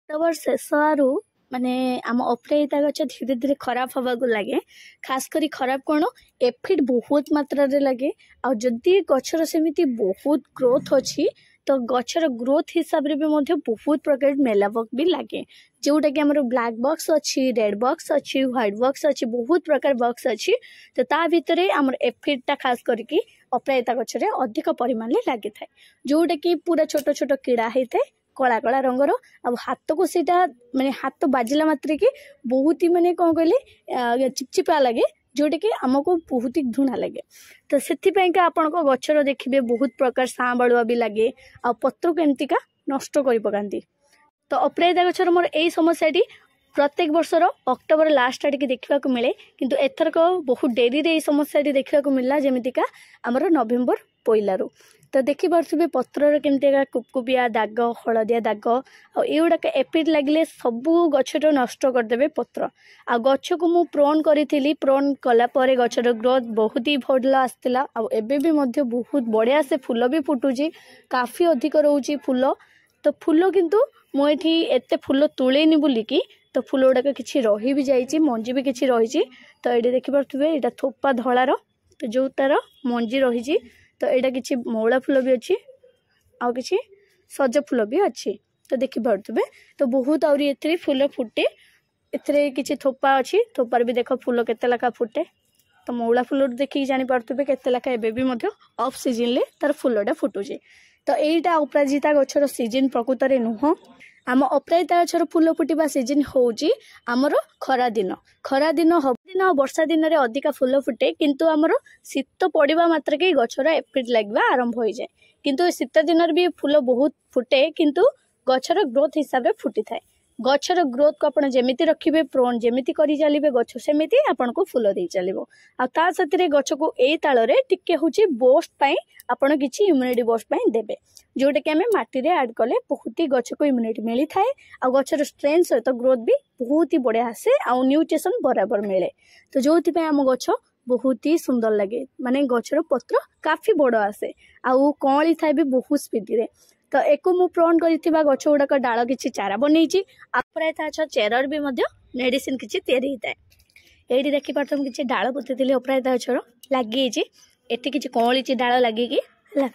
October ଶେଷ ଆରୁ ମାନେ ଆମ ଅପରାଜିତା ଗଛ ଧୀରେ ଧୀରେ ଖରାପ ହବାକୁ ଲାଗେ। ଖାସ କରି ଖରାପ କ'ଣ, ଏଫିଡ୍ ବହୁତ ମାତ୍ରାରେ ଲାଗେ। ଆଉ ଯଦି ଗଛର ସେମିତି ବହୁତ ଗ୍ରୋଥ ଅଛି ତ ଗଛର ଗ୍ରୋଥ ହିସାବରେ ବି ମଧ୍ୟ ବହୁତ ପ୍ରକାର ମେଲାବଗ ବି ଲାଗେ, ଯେଉଁଟାକି ଆମର ବ୍ଲାକ୍ ବକ୍ସ ଅଛି, ରେଡ୍ ବକ୍ସ ଅଛି, ହ୍ୱାଇଟ୍ ବକ୍ସ ଅଛି, ବହୁତ ପ୍ରକାର ବକ୍ସ ଅଛି। ତ ତା ଭିତରେ ଆମର ଏଫିଡ୍ଟା ଖାସ କରିକି ଅପରାଜିତା ଗଛରେ ଅଧିକ ପରିମାଣରେ ଲାଗିଥାଏ, ଯେଉଁଟାକି ପୁରା ଛୋଟ ଛୋଟ କିଡ଼ା ହେଇଥାଏ କଳା କଳା ରଙ୍ଗର। ଆଉ ହାତକୁ ସେଇଟା ମାନେ ହାତ ବାଜିଲା ମାତ୍ରେ ବହୁତ ହି ମାନେ କ'ଣ କହିଲେ ଚିପଚିପା ଲାଗେ, ଯେଉଁଟାକି ଆମକୁ ବହୁତ ହି ଘୃଣା ଲାଗେ। ତ ସେଥିପାଇଁକା ଆପଣଙ୍କ ଗଛର ଦେଖିବେ ବହୁତ ପ୍ରକାର ସାଁ ବାଳୁଆ ବି ଲାଗେ, ଆଉ ପତ୍ରକୁ ଏମିତିକା ନଷ୍ଟ କରି ପକାନ୍ତି। ତ ଅପରାଜିତା ଗଛର ମୋର ଏଇ ସମସ୍ୟାଟି ପ୍ରତ୍ୟେକ ବର୍ଷର ଅକ୍ଟୋବର ଲାଷ୍ଟ ଆଡ଼ିକି ଦେଖିବାକୁ ମିଳେ, କିନ୍ତୁ ଏଥରକ ବହୁତ ଡେରିରେ ଏଇ ସମସ୍ୟାଟି ଦେଖିବାକୁ ମିଳିଲା, ଯେମିତିକା ଆମର ନଭେମ୍ବର ପହିଲାରୁ। ତ ଦେଖିପାରୁଥିବେ ପତ୍ରରେ କେମିତିକା କୁପକୁପିଆ ଦାଗ, ହଳଦିଆ ଦାଗ, ଆଉ ଏଗୁଡ଼ାକ ଏଫିଡ୍ ଲାଗିଲେ ସବୁ ଗଛର ନଷ୍ଟ କରିଦେବେ ପତ୍ର। ଆଉ ଗଛକୁ ମୁଁ ପ୍ରୋନ୍ କରିଥିଲି, ପ୍ରୋନ୍ କଲା ପରେ ଗଛର ଗ୍ରୋଥ ବହୁତ ହି ଭଲ ଆସିଥିଲା। ଆଉ ଏବେ ବି ମଧ୍ୟ ବହୁତ ବଢ଼ିଆ ସେ ଫୁଲ ବି ଫୁଟୁଛି, କାଫି ଅଧିକ ରହୁଛି ଫୁଲ। ତ ଫୁଲ କିନ୍ତୁ ମୁଁ ଏଠି ଏତେ ଫୁଲ ତୁଳେନି ବୋଲିକି ତ ଫୁଲ ଗୁଡ଼ାକ କିଛି ରହି ବି ଯାଇଛି, ମଞ୍ଜି ବି କିଛି ରହିଛି। ତ ଏଇଠି ଦେଖିପାରୁଥିବେ ଏଇଟା ଥୋପା ଧଳାର, ତ ଯେଉଁ ତାର ମଞ୍ଜି ରହିଛି। ତ ଏଇଟା କିଛି ମଉଳା ଫୁଲ ବି ଅଛି, ଆଉ କିଛି ସଜ ଫୁଲ ବି ଅଛି। ତ ଦେଖିପାରୁଥିବେ ତ ବହୁତ ଆହୁରି ଏଥିରେ ଫୁଲ ଫୁଟେ। ଏଥିରେ କିଛି ଥୋପା ଅଛି, ଥୋପାରେ ବି ଦେଖ ଫୁଲ କେତେ ଲେଖା ଫୁଟେ। ତ ମଉଳା ଫୁଲରୁ ଦେଖିକି ଜାଣିପାରୁଥିବେ କେତେ ଲେଖା ଏବେ ବି ମଧ୍ୟ ଅଫ୍ ସିଜନରେ ତାର ଫୁଲଟା ଫୁଟୁଛି। ତ ଏଇଟା ଅପରାଜିତା ଗଛର ସିଜନ୍ ପ୍ରକୃତରେ ନୁହଁ। ଆମ ଅପରାଜିତା ଗଛର ଫୁଲ ଫୁଟିବା ସିଜନ୍ ହେଉଛି ଆମର ଖରାଦିନ। ଖରାଦିନ ଆଉ ବର୍ଷା ଦିନରେ ଅଧିକା ଫୁଲ ଫୁଟେ, କିନ୍ତୁ ଆମର ଶୀତ ପଡ଼ିବା ମାତ୍ରକେ ଗଛର ଏଫିଡ୍ ଲାଗିବା ଆରମ୍ଭ ହୋଇଯାଏ। କିନ୍ତୁ ଶୀତ ଦିନରେ ବି ଫୁଲ ବହୁତ ଫୁଟେ, କିନ୍ତୁ ଗଛର ଗ୍ରୋଥ ହିସାବରେ ଫୁଟିଥାଏ। ଗଛର ଗ୍ରୋଥକୁ ଆପଣ ଯେମିତି ରଖିବେ, ପ୍ରୋନ୍ ଯେମିତି କରି ଚାଲିବେ, ଗଛ ସେମିତି ଆପଣଙ୍କୁ ଫୁଲ ଦେଇ ଚାଲିବ। ଆଉ ତା ସାଥିରେ ଗଛକୁ ଏଇ ତାଳରେ ଟିକେ ହେଉଛି ବୋଷ୍ଟ ପାଇଁ ଆପଣ କିଛି ଇମ୍ୟୁନିଟି ବୋଷ୍ଟ ପାଇଁ ଦେବେ, ଯେଉଁଟାକି ଆମେ ମାଟିରେ ଆଡ଼୍ କଲେ ବହୁତ ହି ଗଛକୁ ଇମ୍ୟୁନିଟି ମିଳିଥାଏ। ଆଉ ଗଛର ଷ୍ଟ୍ରେନ୍ଥ ସହିତ ଗ୍ରୋଥ ବି ବହୁତ ହି ବଢ଼ିଆ ଆସେ, ଆଉ ନ୍ୟୁଟ୍ରିସନ୍ ବରାବର ମିଳେ। ତ ଯେଉଁଥିପାଇଁ ଆମ ଗଛ ବହୁତ ହି ସୁନ୍ଦର ଲାଗେ, ମାନେ ଗଛର ପତ୍ର କାଫି ବଡ଼ ଆସେ, ଆଉ କଅଁଳି ଥାଏ ବି ବହୁତ ସ୍ପିଡିରେ। ତ ଏକୁ ମୁଁ ପ୍ରୋନ୍ କରିଥିବା ଗଛ ଗୁଡ଼ାକ ଡାଳ କିଛି ଚାରା ବନେଇଛି। ଅପରାଜିତା ଗଛ ଚେରର ବି ମଧ୍ୟ ମେଡ଼ିସିନ କିଛି ତିଆରି ହେଇଥାଏ। ଏଇଠି ଦେଖିପାରୁଥିବେ ମୁଁ କିଛି ଡାଳ ପୋତିଥିଲି ଅପରାଜିତା ଗଛର, ଲାଗିଯାଇଛି। ଏଠି କିଛି କଅଁଳିଛି ଡାଳ ଲାଗିକି ହେଲା।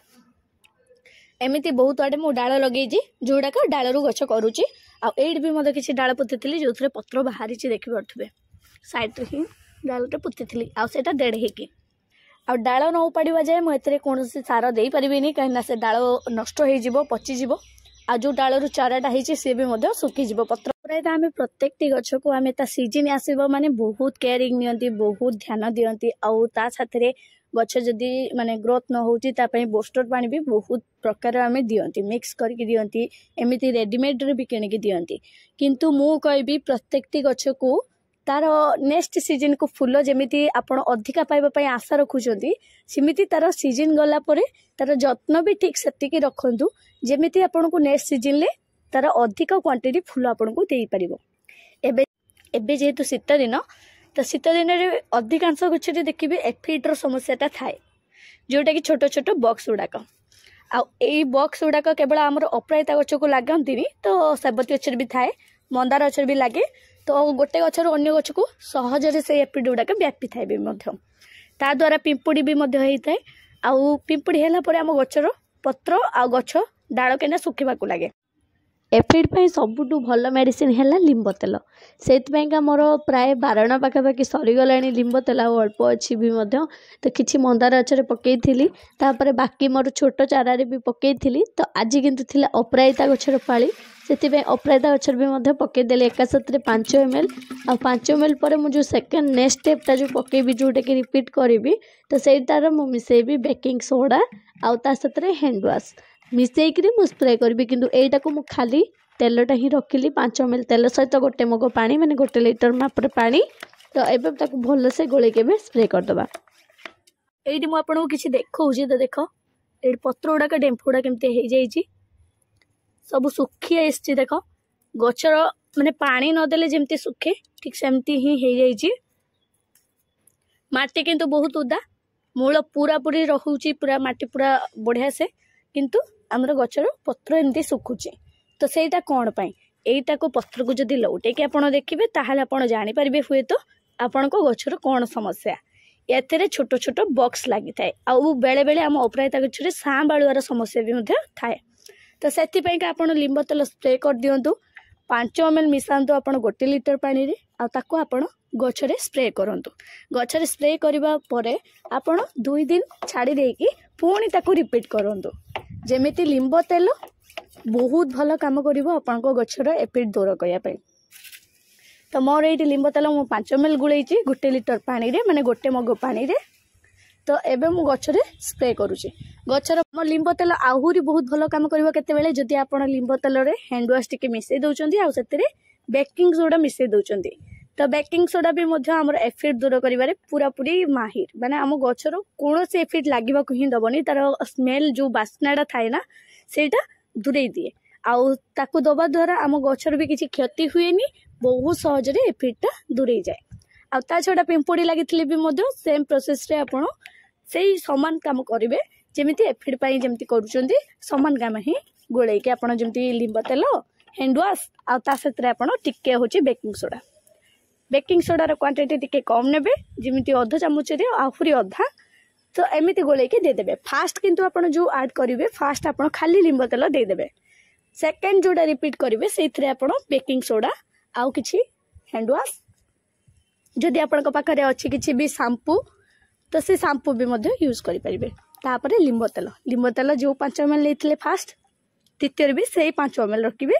ଏମିତି ବହୁତ ଆଡ଼େ ମୁଁ ଡାଳ ଲଗେଇଛି, ଯେଉଁଗୁଡ଼ାକ ଡାଳରୁ ଗଛ କରୁଛି। ଆଉ ଏଇଠି ବି ମଧ୍ୟ କିଛି ଡାଳ ପୋତିଥିଲି, ଯେଉଁଥିରେ ପତ୍ର ବାହାରିଛି ଦେଖିପାରୁଥିବେ। ସାଇଡ଼୍ରେ ହିଁ ଡାଳଟେ ପୋତିଥିଲି, ଆଉ ସେଇଟା ଦେଢ଼ ହେଇକି। ଆଉ ଡାଳ ନ ଉପାଡ଼ିବା ଯାଏ ମୁଁ ଏଥିରେ କୌଣସି ସାର ଦେଇପାରିବିନି, କାହିଁକିନା ସେ ଡାଳ ନଷ୍ଟ ହେଇଯିବ, ପଚିଯିବ। ଆଉ ଯେଉଁ ଡାଳରୁ ଚାରାଟା ହେଇଛି ସିଏ ବି ମଧ୍ୟ ଶୁଖିଯିବ। ପତ୍ର ପ୍ରାୟତଃ ଆମେ ପ୍ରତ୍ୟେକଟି ଗଛକୁ ଆମେ ତା ସିଜନ୍ ଆସିବ ମାନେ ବହୁତ କେୟାରିଂ ନିଅନ୍ତି, ବହୁତ ଧ୍ୟାନ ଦିଅନ୍ତି। ଆଉ ତା ସାଥିରେ ଗଛ ଯଦି ମାନେ ଗ୍ରୋଥ ନ ହେଉଛି ତା ପାଇଁ ବୁଷ୍ଟର ପାଣି ବି ବହୁତ ପ୍ରକାର ଆମେ ଦିଅନ୍ତି, ମିକ୍ସ କରିକି ଦିଅନ୍ତି, ଏମିତି ରେଡ଼ିମେଡ଼୍ରେ ବି କିଣିକି ଦିଅନ୍ତି। କିନ୍ତୁ ମୁଁ କହିବି ପ୍ରତ୍ୟେକଟି ଗଛକୁ ତାର ନେକ୍ସଟ ସିଜନ୍କୁ ଫୁଲ ଯେମିତି ଆପଣ ଅଧିକା ପାଇବା ପାଇଁ ଆଶା ରଖୁଛନ୍ତି, ସେମିତି ତାର ସିଜନ୍ ଗଲା ପରେ ତାର ଯତ୍ନ ବି ଠିକ୍ ସେତିକି ରଖନ୍ତୁ, ଯେମିତି ଆପଣଙ୍କୁ ନେକ୍ସଟ ସିଜନ୍ରେ ତାର ଅଧିକ କ୍ୱାଣ୍ଟିଟି ଫୁଲ ଆପଣଙ୍କୁ ଦେଇପାରିବ। ଏବେ ଯେହେତୁ ଶୀତ ଦିନ, ତ ଶୀତ ଦିନରେ ଅଧିକାଂଶ ଗଛରେ ଦେଖିବେ ଏଫିଡ୍ର ସମସ୍ୟାଟା ଥାଏ, ଯେଉଁଟାକି ଛୋଟ ଛୋଟ ବକ୍ସ ଗୁଡ଼ାକ। ଆଉ ଏଇ ବକ୍ସ ଗୁଡ଼ାକ କେବଳ ଆମର ଅପରାଜିତା ଗଛକୁ ଲାଗନ୍ତିନି, ତ ସେବତୀ ଗଛରେ ବି ଥାଏ, ମନ୍ଦାର ଗଛରେ ବି ଲାଗେ। ତ ଗୋଟେ ଗଛରୁ ଅନ୍ୟ ଗଛକୁ ସହଜରେ ସେଇ ଏଫିଡ୍ ଗୁଡ଼ାକ ବ୍ୟାପିଥାଏ ବି ମଧ୍ୟ। ତା ଦ୍ୱାରା ପିମ୍ପୁଡ଼ି ବି ମଧ୍ୟ ହେଇଥାଏ। ଆଉ ପିମ୍ପୁଡ଼ି ହେଲା ପରେ ଆମ ଗଛର ପତ୍ର ଆଉ ଗଛ ଡାଳ କେନା ଶୁଖିବାକୁ ଲାଗେ। ଏଫିଡ୍ ପାଇଁ ସବୁଠୁ ଭଲ ମେଡ଼ିସିନ ହେଲା ଲିମ୍ବ ତେଲ। ସେଇଥିପାଇଁକା ମୋର ପ୍ରାୟ 12 ପାଖାପାଖି ସରିଗଲାଣି ଲିମ୍ବ ତେଲ, ଆଉ ଅଳ୍ପ ଅଛି ବି ମଧ୍ୟ। ତ କିଛି ମନ୍ଦାର ଗଛରେ ପକେଇଥିଲି, ତାପରେ ବାକି ମୋର ଛୋଟ ଚାରାରେ ବି ପକେଇଥିଲି। ତ ଆଜି କିନ୍ତୁ ଥିଲା ଅପରାଜିତା ଗଛର ପାଳି, ସେଥିପାଇଁ ଅପରାଜିତା ଗଛରେ ବି ମଧ୍ୟ ପକେଇଦେଲି ଏକା ସାଥିରେ 5 ml। ଆଉ 5 ml ପରେ ମୁଁ ଯେଉଁ ସେକେଣ୍ଡ ନେକ୍ସଟ ଷ୍ଟେପ୍ଟା ଯେଉଁ ପକେଇବି, ଯେଉଁଟାକି ରିପିଟ୍ କରିବି, ତ ସେଇଟାର ମୁଁ ମିଶାଇବି ବେକିଂ ସୋଡ଼ା ଆଉ ତା ସାଥିରେ ହ୍ୟାଣ୍ଡ ୱାଶ୍ ମିଶାଇକିରି ମୁଁ ସ୍ପ୍ରେ କରିବି। କିନ୍ତୁ ଏଇଟାକୁ ମୁଁ ଖାଲି ତେଲଟା ହିଁ ରଖିଲି, 5 ml ତେଲ ସହିତ 1 ମଗ ପାଣି, ମାନେ 1 ଲିଟର ମାପରେ ପାଣି। ତ ଏବେ ତାକୁ ଭଲସେ ଗୋଳେଇକି ଏବେ ସ୍ପ୍ରେ କରିଦେବା। ଏଇଠି ମୁଁ ଆପଣଙ୍କୁ କିଛି ଦେଖାଉଛି, ତ ଦେଖ ଏଇଠି ପତ୍ର ଗୁଡ଼ାକ ଡେମ୍ଫ ଗୁଡ଼ା କେମିତି ହେଇଯାଇଛି, ସବୁ ଶୁଖି ଆସିଛି। ଦେଖ ଗଛର ମାନେ ପାଣି ନଦେଲେ ଯେମିତି ଶୁଖେ, ଠିକ୍ ସେମିତି ହିଁ ହେଇଯାଇଛି। ମାଟି କିନ୍ତୁ ବହୁତ ଓଦା, ମୂଳ ପୁରାପୁରି ରହୁଛି, ପୁରା ମାଟି ପୁରା ବଢ଼ିଆ ସେ, କିନ୍ତୁ ଆମର ଗଛର ପତ୍ର ଏମିତି ଶୁଖୁଛି। ତ ସେଇଟା କ'ଣ ପାଇଁ? এইटा को पत्र को जदि लौटेकी आप देखिए ताहले आप जानीपारे हुए तो आपण गचर कौन समस्या एथे छोट छोट बॉक्स लगी थाए आउ बेले बेले आम अपराजिता गचर सांबाळुआर समस्या भी थाए। तो से आप लिंब तेल स्प्रे कर दिंतु 5 ml मिसातु आप 1 लिटर पानी रे आताको आपण गचरे स्प्रे करंतु। गचरे स्प्रे करबा परे आपण 2 दिन छाड़ी देकी पुणी ताको रिपीट करंतु। जेमिति लिंब तेल बहुत भल काम करिवो आपनको गचर एफिड दूर करया पई। तो मोर ये लिंब तेल मु 5 ml गुळेची 1 लिटर पानी रे माने 1 मग पानी रे। तो एबे मु गचरे स्प्रे करूची। गचर मो लिंब तेल आहुरी बहुत भल काम करिवो केते बेले जदि आपण लिंब तेल रे हैंड वाश टिके मिसै दउचंदी आ सेतरे बेकिंग सोडा मिसै दउचंदी। तो बेकिंग सोडा भी मध्य हमर एफिड दूर करिवारे पूरा पूरी माहिर माने हम गचर कोनोसी एफिड लागिबा को ही दबनी तार स्मेल जो बास्नाडा थाए ना सेटा दूरे दिए आउ ताकू दबा द्वारा आम गचर भी किसी क्षति हुएनी बहुत सहजरे एफिडटा दूरे जाए। आ ता छड़ा पिंपुड़ी लगी भी मध्य सेम प्रोसेस रे आपण सेही समान काम करिवे जेमिति एफिड पाई जेमिति करूचंदी समान काम ही गोळै के आपण जेमिति लिंब तेल हैंड वाश आ ता सेतरे आपण टिके होची बेकिंग सोडा रो क्वांटिटी टिके कम नेबे जेमिति आधा चामच रे आहुरी आधा। तो एमिति गोळै के दे देबे। फास्ट किंतु आपण जो ऐड करिवे फास्ट आपण खाली लिंब तेल दे देबे। सेकंड जोडा रिपीट करिवे सेथरे आपण बेकिंग सोडा आउ किछि हैंड वाश जदि आपण को पाखरे अछि किछि भी शैम्पू तो से शैम्पू भी मध्य यूज करि परिबे। तापरे लिंब तेल जो 5 ml लेथिले फास्ट द्वितीय भी सेही 5 ml रखिबे।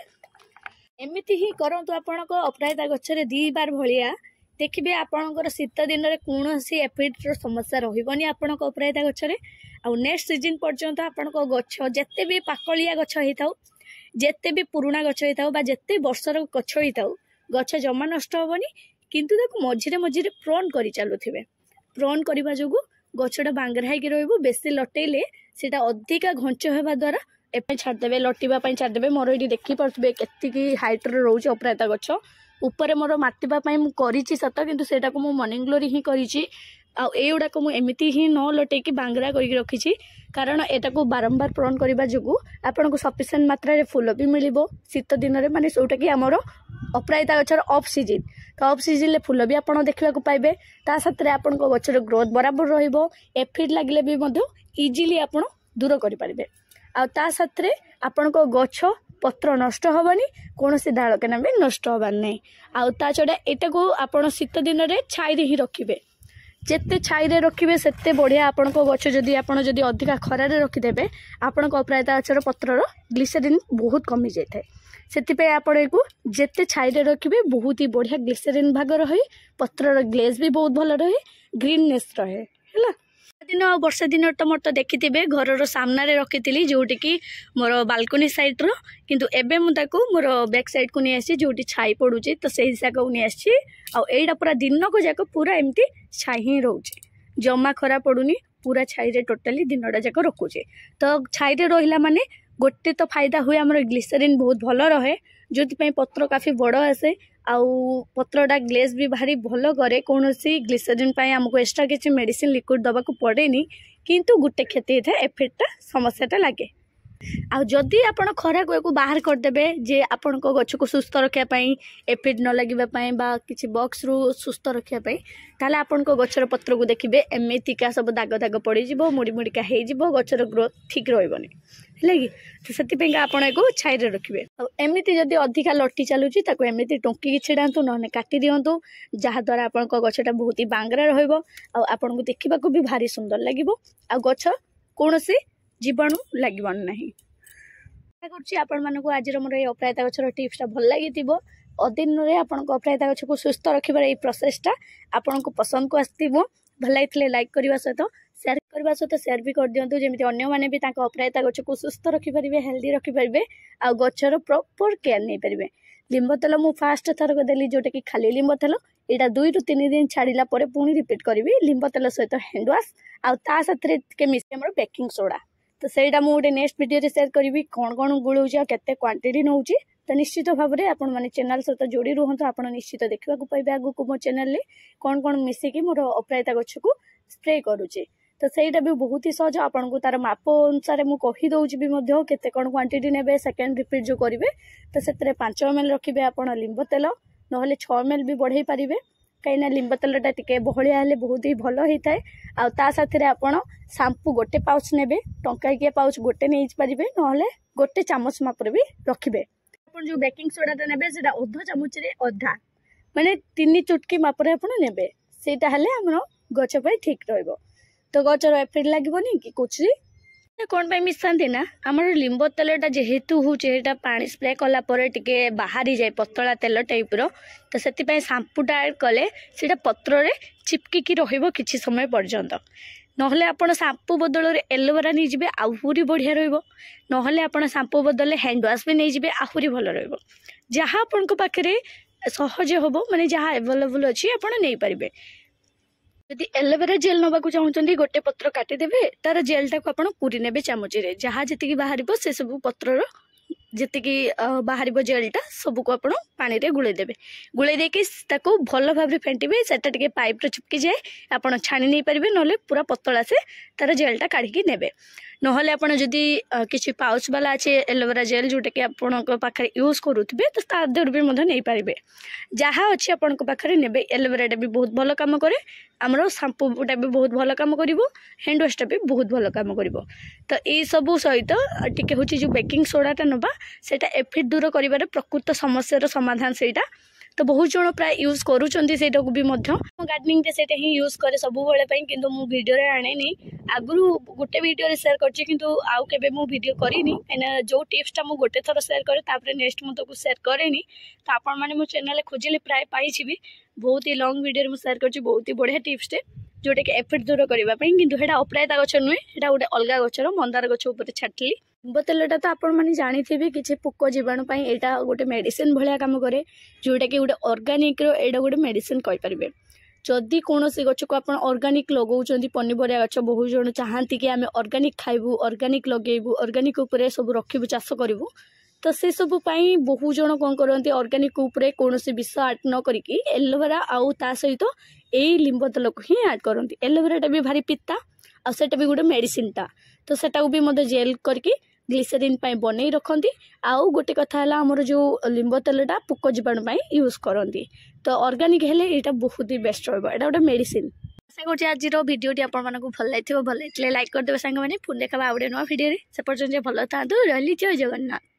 एमिति ही करंतु आपण को अपराजिता गछरे 2 बार भलिया देखिए आपणकर शीत दिन में कौन सी एफिड समस्या रही आपण अपराजिता गछरे। आ नेक्स्ट सीजन पर्यंत आपण गछ जिते भी पाकलिया गछ होता जिते भी पुराणा गछ होता जिते वर्षर गछ होता गछ जमा नष्ट हेनी किंतु मझिरे मझिरे प्रोन कर चलुवे। प्रोन करने जो गछटा बांगरा हो बेसी लटेले सीटा अधिका घंच होगा द्वारा एप छाड़देवे लटिवाई छाड़देवे। मोर ये देखिपे के हाइट्रे रोचे अपराजिता गछ ऊपर मोर मातिबाई मुझे सत कि मर्निंग ग्लोरी ही करी आउगुड़ाक मुझे ही न लटेकी बांगरा कर रखी कारण एटा बारंबार प्रोन करने जो आपन को सफिसीयंट मात्रा रे फूल भी मिल शीत दिन में माने जोटा कि आमर अपराजिता गचर ऑफ सीजन। तो ऑफ सीजन फूल भी आपड़ देखा पाइबे ता साथ आपन को गचर ग्रोथ बराबर रहिबो। एफिड लगिले भी मध्य इजिली आपन दूर करि परिबे। आ ता साथ आपन को गछ पत्र नष्ट हेनी कौन से डाल केना भी नष्ट हबार नहीं। आ छड़ा एटा को आपड़ शीत दिन में छाई ही रखिए जिते छाई रखिए सेते बढ़िया आपण को गछ जदि आपण जदि अधिका खरारे रखिदेबे आपण को अपराजिता गछर पत्रर ग्लिसरीन बहुत कमी जाए से आपण को जिते छाई रखिए बहुत ही बढ़िया ग्लिसरीन भाग रही पत्रर ग्लेज भी बहुत भल रहे ग्रीननेस रहे है। दिन आ वर्षा दिन टमाटर तो देखिथे घर सामना रे रखी जोटी कि मोर बालकनी साइड रो किंतु एबे मुझे मोर बैक साइड को नहीं आसी जोटी छाई पड़ुची तो से हिसाब को नहीं आसी आईटा पूरा दिन को जाक पूरा एमती छाई ही रोचे जमा खरा पड़ुनी पूरा छाई रे टोटाली दिनटा जाक रखुचे। तो छाई रे रहिला माने गोटे तो फायदा हुए आमर ग्लिसरीन बहुत भल रहे जो पत्र काफी बड़ आसे आउ पत्रटा ग्लेज भी भारी भल करे कौन सी ग्लिसरीन आमको एक्स्ट्रा किसी मेडिसिन लिक्विड दबा को पड़ेनी किंतु गोटे क्षति होता है एफिडटा समस्याटा लगे। आ जदि आपण खरा को बाहर करदेबे जे आपण को गछ को सुस्थ रखापी एफिड न लगे बा किसी बॉक्स रु सुस्थ रखापी ताले आपण को गछर पत्र को देखिए एमतीका सब दाग दाग पड़ मुड़ी मुड़िका हो गछर ग्रोथ ठीक रही है कि तो से आपण को छाई रखिए। एमती जदि अधिका लटी चलुची एमती टोंकी छिड़ातु ना काटी दिंतु जहाद्वारा आपण गछटा बहुत ही बांगरा रन को देखा भी भारी सुंदर लगे आ गछ कौन से जीवाणु लगे ना। आपण मानक आज मोर ये अपराजिता गछर टिप्सटा भल लगी अदिन में आपण अपराजिता गछ को सुस्थ रखिबार ये प्रोसेसटा आपण को पसंद को आसो भल लगे लाइक करने सहित शेयर भी कर दिंतु जमी अन्य मैंने भी अपराजिता गछ को सुस्थ रखिपारे हेल्दी रखिपारे आ गचर प्रॉपर केयर नहीं पारे। लिंब तेल मु फास्ट थरक देली जोटा कि खाली लिंब तेल यहाँ 2 ରୁ 3 दिन छाड़ा पर पुणी रिपीट करी लिंब तेल सहित हैंड वाश आ साथ मिसे आम बेकिंग सोडा। तो सहीटा मुझे नेक्स्ट वीडियो शेयर करी कौन कौन गुड़ाऊँ आ के क्वांटिटी नौ तो निश्चित भाव में आपण मैंने चैनल सहित जोड़ी रुहतु आप निश्चित देखा पाइबे आगू को मो चैनल कौन कौन मिसिकी मोर अपराजिता गछ को स्प्रे करुचे। तो ସେଇଟା ବି ବହୁତ ହି ସହଜ। ଆପଣଙ୍କୁ ତାର ମାପ ଅନୁସାରେ ମୁଁ କହିଦେଉଛି ବି ମଧ୍ୟ କେତେ କ'ଣ କ୍ୱାଣ୍ଟିଟି ନେବେ। ସେକେଣ୍ଡ ରିପିଟ୍ ଯେଉଁ କରିବେ ତ ସେଥିରେ 5 ml ରଖିବେ ଆପଣ ଲିମ୍ବ ତେଲ, ନହେଲେ 6 ml ବି ବଢ଼େଇ ପାରିବେ, କାହିଁକିନା ଲିମ୍ବ ତେଲଟା ଟିକେ ବହଳିଆ ହେଲେ ବହୁତ ହି ଭଲ ହେଇଥାଏ। ଆଉ ତା ସାଥିରେ ଆପଣ ସାମ୍ପୁ ଗୋଟେ ପାଉଚ୍ ନେବେ, ଟଙ୍କାକିଆ ପାଉଚ୍ ଗୋଟେ ନେଇପାରିବେ, ନହେଲେ ଗୋଟେ ଚାମଚ ମାପରେ ବି ରଖିବେ। ଆପଣ ଯେଉଁ ବେକିଂ ସୋଡ଼ାଟା ନେବେ ସେଇଟା ଅଧ ଚାମଚରେ ଅଧା, ମାନେ 3 ଚୁଟକି ମାପରେ ଆପଣ ନେବେ। ସେଇଟା ହେଲେ ଆମର ଗଛ ପାଇଁ ଠିକ୍ ରହିବ। ତ ଗଛର ଏଫିଡ୍ ଲାଗିବନି କି କୁଚି କ'ଣ ପାଇଁ ମିଶାନ୍ତି ନା, ଆମର ଲିମ୍ବ ତେଲଟା ଯେହେତୁ ହେଉଛି ଏଇଟା ପାଣି ସ୍ପ୍ରେ କଲା ପରେ ଟିକେ ବାହାରି ଯାଏ ପତଳା ତେଲ ଟାଇପ୍ର, ତ ସେଥିପାଇଁ ସାମ୍ପୁଟା ଆଡ଼୍ କଲେ ସେଇଟା ପତ୍ରରେ ଚିପକିକି ରହିବ କିଛି ସମୟ ପର୍ଯ୍ୟନ୍ତ। ନହେଲେ ଆପଣ ସାମ୍ପୁ ବଦଳରେ ଏଲୋଭେରା ନେଇଯିବେ, ଆହୁରି ବଢ଼ିଆ ରହିବ। ନହେଲେ ଆପଣ ସାମ୍ପୁ ବଦଳରେ ହ୍ୟାଣ୍ଡ ୱାଶ୍ ବି ନେଇଯିବେ, ଆହୁରି ଭଲ ରହିବ। ଯାହା ଆପଣଙ୍କ ପାଖରେ ସହଜ ହେବ, ମାନେ ଯାହା ଆଭେଲେବୁଲ୍ ଅଛି ଆପଣ ନେଇପାରିବେ। ଯଦି ଏଲୋଭେରା ଜେଲ୍ ନେବାକୁ ଚାହୁଁଛନ୍ତି ଗୋଟେ ପତ୍ର କାଟିଦେବେ, ତାର ଜେଲ୍ଟାକୁ ଆପଣ ପୁରୀ ନେବେ ଚାମଚରେ, ଯାହା ଯେତିକି ବାହାରିବ ସେସବୁ ପତ୍ରର ଯେତିକି ବାହାରିବ ଜେଲ୍ଟା ସବୁକୁ ଆପଣ ପାଣିରେ ଗୋଳେଇ ଦେବେ। ଗୋଳେଇ ଦେଇକି ତାକୁ ଭଲ ଭାବରେ ଫେଣ୍ଟିବେ, ସେଟା ଟିକେ ପାଇପ୍ରେ ଚିପକିଯାଏ, ଆପଣ ଛାଣି ନେଇପାରିବେ, ନହେଲେ ପୁରା ପତଳା ସେ ତାର ଜେଲ୍ଟା କାଢ଼ିକି ନେବେ। ନହେଲେ ଆପଣ ଯଦି କିଛି ପାଉଚ୍ ବାଲା ଅଛି ଏଲୋଭେରା ଜେଲ୍ ଯେଉଁଟାକି ଆପଣଙ୍କ ପାଖରେ ୟୁଜ୍ କରୁଥିବେ, ତ ତା ଦେହରୁ ବି ମଧ୍ୟ ନେଇପାରିବେ। ଯାହା ଅଛି ଆପଣଙ୍କ ପାଖରେ ନେବେ। ଏଲୋଭେରାଟା ବି ବହୁତ ଭଲ କାମ କରେ, ଆମର ସାମ୍ପୁଟା ବି ବହୁତ ଭଲ କାମ କରିବ, ହ୍ୟାଣ୍ଡ ୱାଶ୍ଟା ବି ବହୁତ ଭଲ କାମ କରିବ। ତ ଏଇସବୁ ସହିତ ଟିକେ ହେଉଛି ଯେଉଁ ବେକିଂ ସୋଡ଼ାଟା ନେବା, ସେଇଟା ଏଫିଡ୍ ଦୂର କରିବାର ପ୍ରକୃତ ସମସ୍ୟାର ସମାଧାନ ସେଇଟା। ତ ବହୁତ ଜଣ ପ୍ରାୟ ୟୁଜ୍ କରୁଛନ୍ତି ସେଇଟାକୁ ବି ମଧ୍ୟ। ମୁଁ ଗାର୍ଡେନିଂରେ ସେଇଟା ହିଁ ୟୁଜ୍ କରେ ସବୁବେଳେ ପାଇଁ, କିନ୍ତୁ ମୁଁ ଭିଡ଼ିଓରେ ଆଣେନି। ଆଗରୁ ଗୋଟେ ଭିଡ଼ିଓରେ ସେୟାର କରିଛି, କିନ୍ତୁ ଆଉ କେବେ ମୁଁ ଭିଡ଼ିଓ କରିନି, କାହିଁକିନା ଯେଉଁ ଟିପ୍ସଟା ମୁଁ ଗୋଟେ ଥର ସେୟାର କରେ ତାପରେ ନେକ୍ସଟ ମୁଁ ତାକୁ ସେୟାର କରେନି। ତ ଆପଣମାନେ ମୋ ଚ୍ୟାନେଲରେ ଖୋଜିଲେ ପ୍ରାୟ ପାଇଯିବେ। ବହୁତ ହି ଲଙ୍ଗ୍ ଭିଡ଼ିଓରେ ମୁଁ ସେୟାର କରିଛି, ବହୁତ ହି ବଢ଼ିଆ ଟିପ୍ସଟେ ଯେଉଁଟାକି ଏଫିଡ୍ ଦୂର କରିବା ପାଇଁ। କିନ୍ତୁ ସେଇଟା ଅପରାଜିତା ଗଛ ନୁହେଁ, ସେଇଟା ଗୋଟେ ଅଲଗା ଗଛର ମନ୍ଦାର ଗଛ ଉପରେ ଛାଟିଲି। ଲିମ୍ବ ତେଲଟା ତ ଆପଣମାନେ ଜାଣିଥିବେ କିଛି ପୋକ ଜୀବାଣୁ ପାଇଁ ଏଇଟା ଗୋଟେ ମେଡ଼ିସିନ ଭଳିଆ କାମ କରେ, ଯେଉଁଟାକି ଗୋଟେ ଅର୍ଗାନିକ୍ର ଏଇଟା ଗୋଟେ ମେଡ଼ିସିନ କହିପାରିବେ। ଯଦି କୌଣସି ଗଛକୁ ଆପଣ ଅର୍ଗାନିକ୍ ଲଗାଉଛନ୍ତି, ପନିପରିବା ଗଛ ବହୁତ ଜଣ ଚାହାନ୍ତି କି ଆମେ ଅର୍ଗାନିକ୍ ଖାଇବୁ, ଅର୍ଗାନିକ୍ ଲଗେଇବୁ, ଅର୍ଗାନିକ୍ ଉପରେ ସବୁ ରଖିବୁ, ଚାଷ କରିବୁ। ତ ସେସବୁ ପାଇଁ ବହୁ ଜଣ କ'ଣ କରନ୍ତି, ଅର୍ଗାନିକ୍ ଉପରେ କୌଣସି ବିଷ ଆଡ଼୍ ନ କରିକି ଏଲୋଭେରା ଆଉ ତା ସହିତ ଏଇ ଲିମ୍ବ ତେଲକୁ ହିଁ ଆଡ଼୍ କରନ୍ତି। ଏଲୋଭେରାଟା ବି ଭାରି ପିତା, ଆଉ ସେଇଟା ବି ଗୋଟେ ମେଡ଼ିସିନଟା। ତ ସେଟାକୁ ବି ମଧ୍ୟ ଜେଲ୍ କରିକି ଗ୍ଲିସେରିନ୍ ପାଇଁ ବନେଇ ରଖନ୍ତି। ଆଉ ଗୋଟେ କଥା ହେଲା, ଆମର ଯେଉଁ ଲିମ୍ବ ତେଲଟା ପୋକ ଜୀବାଣୁ ପାଇଁ ୟୁଜ୍ କରନ୍ତି। ତ ଅର୍ଗାନିକ୍ ହେଲେ ଏଇଟା ବହୁତ ହି ବେଷ୍ଟ ରହିବ, ଏଇଟା ଗୋଟେ ମେଡ଼ିସିନ। ଆଶା କରୁଛି ଆଜିର ଭିଡ଼ିଓଟି ଆପଣମାନଙ୍କୁ ଭଲ ଲାଗିଥିବ। ଭଲ ଲାଗିଥିଲେ ଲାଇକ୍ କରିଦେବେ ସାଙ୍ଗମାନେ। ପୁଣି ଦେଖାବା ଆଉ ଗୋଟେ ନୂଆ ଭିଡ଼ିଓରେ। ସେ ପର୍ଯ୍ୟନ୍ତ ଭଲ ଥାନ୍ତୁ। ରହିଲି, ଜୟ ଜଗନ୍ନାଥ।